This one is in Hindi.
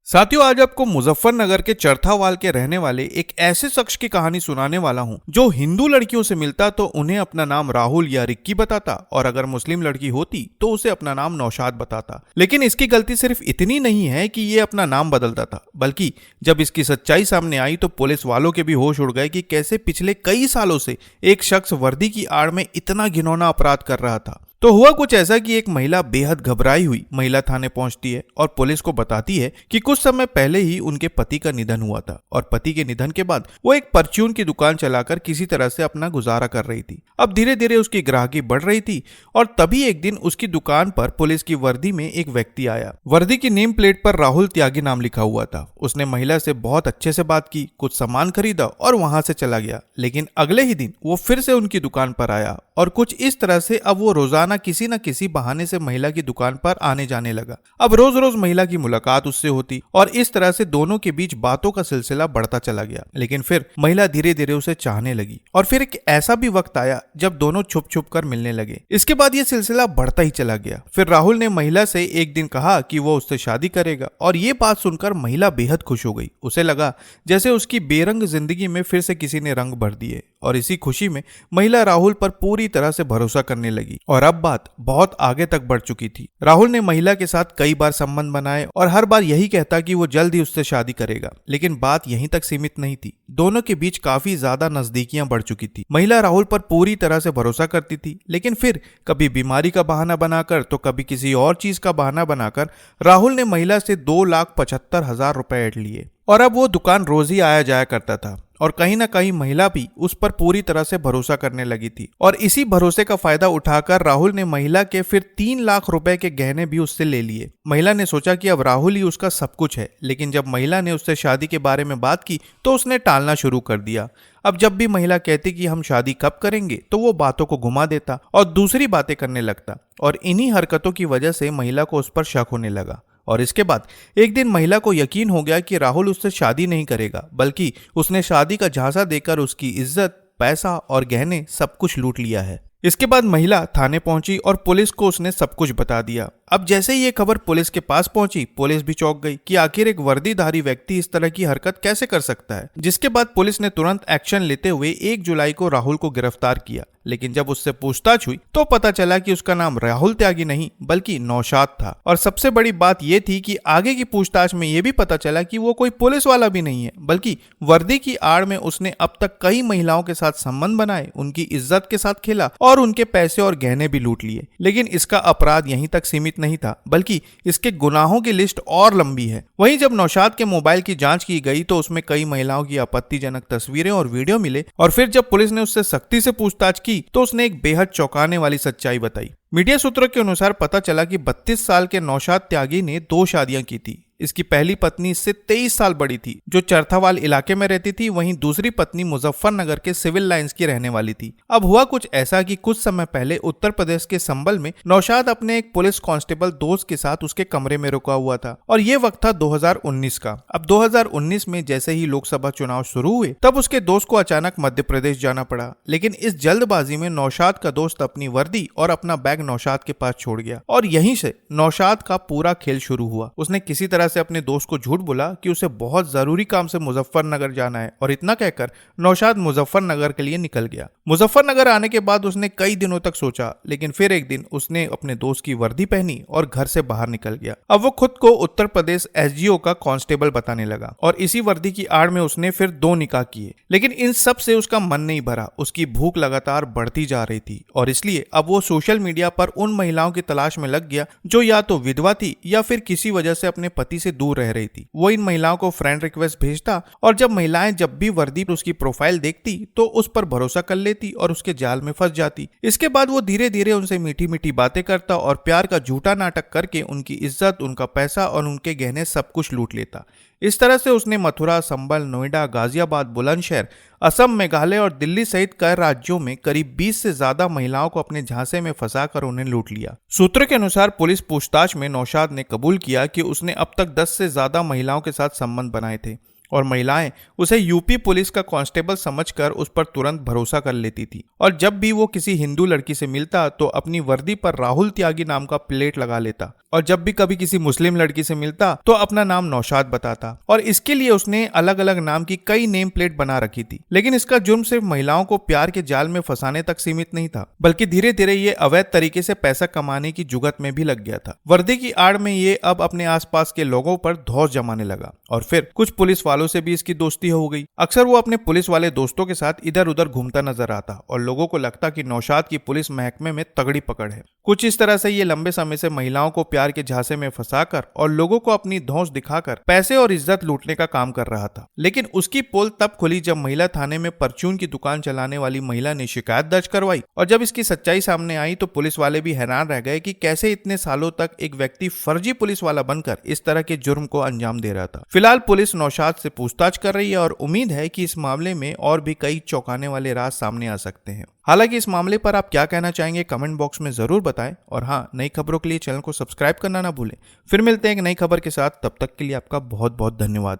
साथियों, आज आपको मुजफ्फरनगर के चरथावाल के रहने वाले एक ऐसे शख्स की कहानी सुनाने वाला हूं जो हिंदू लड़कियों से मिलता तो उन्हें अपना नाम राहुल या रिक्की बताता और अगर मुस्लिम लड़की होती तो उसे अपना नाम नौशाद बताता। लेकिन इसकी गलती सिर्फ इतनी नहीं है कि ये अपना नाम बदलता था, बल्कि जब इसकी सच्चाई सामने आई तो पुलिस वालों के भी होश उड़ गए कि कैसे पिछले कई सालों से एक शख्स वर्दी की आड़ में इतना घिनौना अपराध कर रहा था। तो हुआ कुछ ऐसा कि एक महिला बेहद घबराई हुई महिला थाने पहुंचती है और पुलिस को बताती है कि कुछ समय पहले ही उनके पति का निधन हुआ था और पति के निधन के बाद वो एक परचून की दुकान चलाकर किसी तरह से अपना गुजारा कर रही थी। अब धीरे धीरे उसकी ग्राहकी बढ़ रही थी और तभी एक दिन उसकी दुकान पर पुलिस की वर्दी में एक व्यक्ति आया। वर्दी की नेम प्लेट पर राहुल त्यागी नाम लिखा हुआ था। उसने महिला से बहुत अच्छे से बात की, कुछ सामान खरीदा और वहां से चला गया। लेकिन अगले ही दिन वो फिर से उनकी दुकान पर आया और कुछ इस तरह से अब वो रोजाना किसी न किसी बहाने से महिला की दुकान पर आने जाने लगा। अब रोज रोज महिला की मुलाकात उससे होती और इस तरह से दोनों के बीच बातों का सिलसिला बढ़ता चला गया। लेकिन फिर महिला धीरे धीरे उसे चाहने लगी और फिर एक ऐसा भी वक्त आया जब दोनों छुप छुप कर मिलने लगे। इसके बाद ये सिलसिला बढ़ता ही चला गया। फिर राहुल ने महिला से एक दिन कहा कि वो उससे शादी करेगा और ये बात सुनकर महिला बेहद खुश हो गई। उसे लगा जैसे उसकी बेरंग जिंदगी में फिर से किसी ने रंग भर दिए और इसी खुशी में महिला राहुल पर पूरी तरह से भरोसा करने लगी और अब बात बहुत आगे तक बढ़ चुकी थी। राहुल ने महिला के साथ कई बार संबंध बनाए और हर बार यही कहता कि वो जल्द ही उससे शादी करेगा। लेकिन बात यहीं तक सीमित नहीं थी, दोनों के बीच काफी ज्यादा नजदीकियां बढ़ चुकी थी। महिला राहुल पर पूरी तरह से भरोसा करती थी, लेकिन फिर कभी बीमारी का बहाना बनाकर तो कभी किसी और चीज का बहाना बनाकर राहुल ने महिला से 2,75,000 रुपए ऐंठ लिए और अब वो दुकान रोज ही आया जाया करता था और कहीं ना कहीं महिला भी उस पर पूरी तरह से भरोसा करने लगी थी। और इसी भरोसे का फायदा उठाकर राहुल ने महिला के फिर 3 लाख रुपए के गहने भी उससे ले लिए। महिला ने सोचा कि अब राहुल ही उसका सब कुछ है, लेकिन जब महिला ने उससे शादी के बारे में बात की तो उसने टालना शुरू कर दिया। अब जब भी महिला कहती कि हम शादी कब करेंगे तो वो बातों को घुमा देता और दूसरी बातें करने लगता और इन्हीं हरकतों की वजह से महिला को उस पर शक होने लगा। और इसके बाद एक दिन महिला को यकीन हो गया कि राहुल उससे शादी नहीं करेगा, बल्कि उसने शादी का झांसा देकर उसकी इज्जत, पैसा और गहने सब कुछ लूट लिया है। इसके बाद महिला थाने पहुंची और पुलिस को उसने सब कुछ बता दिया। अब जैसे ही ये खबर पुलिस के पास पहुंची, पुलिस भी चौंक गई कि आखिर एक वर्दीधारी व्यक्ति इस तरह की हरकत कैसे कर सकता है। जिसके बाद पुलिस ने तुरंत एक्शन लेते हुए 1 जुलाई को राहुल को गिरफ्तार किया। लेकिन जब उससे पूछताछ हुई तो पता चला कि उसका नाम राहुल त्यागी नहीं बल्कि नौशाद था। और सबसे बड़ी बात यह थी कि आगे की पूछताछ में यह भी पता चला कि वो कोई पुलिस वाला भी नहीं है, बल्कि वर्दी की आड़ में उसने अब तक कई महिलाओं के साथ संबंध बनाए, उनकी इज्जत के साथ खेला और उनके पैसे और गहने भी लूट लिए। लेकिन इसका अपराध यहीं तक सीमित नहीं था, बल्कि इसके गुनाहों की लिस्ट और लंबी है। वहीं जब नौशाद के मोबाइल की जांच की गई तो उसमें कई महिलाओं की आपत्तिजनक तस्वीरें और वीडियो मिले और फिर जब पुलिस ने उससे सख्ती से पूछताछ की तो उसने एक बेहद चौंकाने वाली सच्चाई बताई। मीडिया सूत्रों के अनुसार पता चला कि 32 साल के नौशाद त्यागी ने 2 शादियां की थी। इसकी पहली पत्नी इससे 23 साल बड़ी थी, जो चरथावाल इलाके में रहती थी। वहीं दूसरी पत्नी मुजफ्फरनगर के सिविल लाइंस की रहने वाली थी। अब हुआ कुछ ऐसा कि कुछ समय पहले उत्तर प्रदेश के संबल में नौशाद अपने एक पुलिस कांस्टेबल दोस्त के साथ उसके कमरे में रुका हुआ था और ये वक्त था 2019 का। अब 2019 में जैसे ही लोकसभा चुनाव शुरू हुए तब उसके दोस्त को अचानक मध्य प्रदेश जाना पड़ा। लेकिन इस जल्दबाजी में नौशाद का दोस्त अपनी वर्दी और अपना बैग नौशाद के पास छोड़ गया और यहीं से नौशाद का पूरा खेल शुरू हुआ। उसने किसी तरह से अपने दोस्त को झूठ बोला कि उसे बहुत जरूरी काम से मुजफ्फरनगर जाना है और इतना कहकर नौशाद मुजफ्फरनगर के लिए निकल गया। मुजफ्फरनगर आने के बाद उसने कई दिनों तक सोचा, लेकिन फिर एक दिन उसने अपने दोस्त की वर्दी पहनी और घर से बाहर निकल गया। अब वो खुद को उत्तर प्रदेश एसडीओ का कांस्टेबल बताने लगा और इसी वर्दी की आड़ में उसने फिर 2 निकाह किए। लेकिन इन सब से उसका मन नहीं भरा, उसकी भूख लगातार बढ़ती जा रही थी और इसलिए अब वो सोशल मीडिया पर उन महिलाओं की तलाश में लग गया जो या तो विधवा थी या फिर किसी वजह से अपने पति से दूर रह रही थी। वो इन महिलाओं को फ्रेंड रिक्वेस्ट भेजता और जब महिलाएं जब भी वर्दी पर उसकी प्रोफाइल देखती तो उस पर भरोसा कर लेती और उसके जाल में फंस जाती। इसके बाद वो धीरे धीरे उनसे मीठी मीठी बातें करता और प्यार का झूठा नाटक करके उनकी इज्जत, उनका पैसा और उनके गहने सब कुछ लूट लेता। इस तरह से उसने मथुरा, संबल, नोएडा, गाजियाबाद, बुलंदशहर, असम, मेघालय और दिल्ली सहित कई राज्यों में करीब 20 से ज्यादा महिलाओं को अपने झांसे में फंसाकर उन्हें लूट लिया। सूत्रों के अनुसार पुलिस पूछताछ में नौशाद ने कबूल किया कि उसने अब तक 10 से ज्यादा महिलाओं के साथ संबंध बनाए थे और महिलाएं उसे यूपी पुलिस का कांस्टेबल समझकर उस पर तुरंत भरोसा कर लेती थी और जब भी वो किसी हिंदू लड़की से मिलता तो अपनी वर्दी पर राहुल त्यागी नाम का प्लेट लगा लेता। और जब भी कभी किसी मुस्लिम लड़की से मिलता तो अपना नाम नौशाद बताता और इसके लिए उसने अलग अलग नाम की कई नेम प्लेट बना रखी थी। लेकिन इसका जुर्म सिर्फ महिलाओं को प्यार के जाल में फंसाने तक सीमित नहीं था, बल्कि धीरे धीरे ये अवैध तरीके से पैसा कमाने की जुगत में भी लग गया था। वर्दी की आड़ में ये अब अपने आसपास के लोगों पर धौंस जमाने लगा और फिर कुछ पुलिस वालों से भी इसकी दोस्ती हो गई। अक्सर वो अपने पुलिस वाले दोस्तों के साथ इधर उधर घूमता नजर आता और लोगों को लगता कि नौशाद की पुलिस महकमे में तगड़ी पकड़ है। कुछ इस तरह से ये लंबे समय से महिलाओं को प्यार के झांसे में फंसाकर और लोगों को अपनी धौंस दिखाकर पैसे और इज्जत लूटने का काम कर रहा था। लेकिन उसकी पोल तब खुली जब महिला थाने में परचून की दुकान चलाने वाली महिला ने शिकायत दर्ज करवाई और जब इसकी सच्चाई सामने आई तो पुलिस वाले भी हैरान रह गए कि कैसे इतने सालों तक एक व्यक्ति फर्जी पुलिस वाला बनकर इस तरह के जुर्म को अंजाम दे रहा था। फिलहाल पुलिस नौशाद से पूछताछ कर रही है और उम्मीद है कि इस मामले में और भी कई चौंकाने वाले राज सामने आ सकते हैं। हालांकि इस मामले पर आप क्या कहना चाहेंगे कमेंट बॉक्स में जरूर बताएं और हाँ, नई खबरों के लिए चैनल को सब्सक्राइब करना ना भूलें। फिर मिलते हैं एक नई खबर के साथ, तब तक के लिए आपका बहुत बहुत धन्यवाद।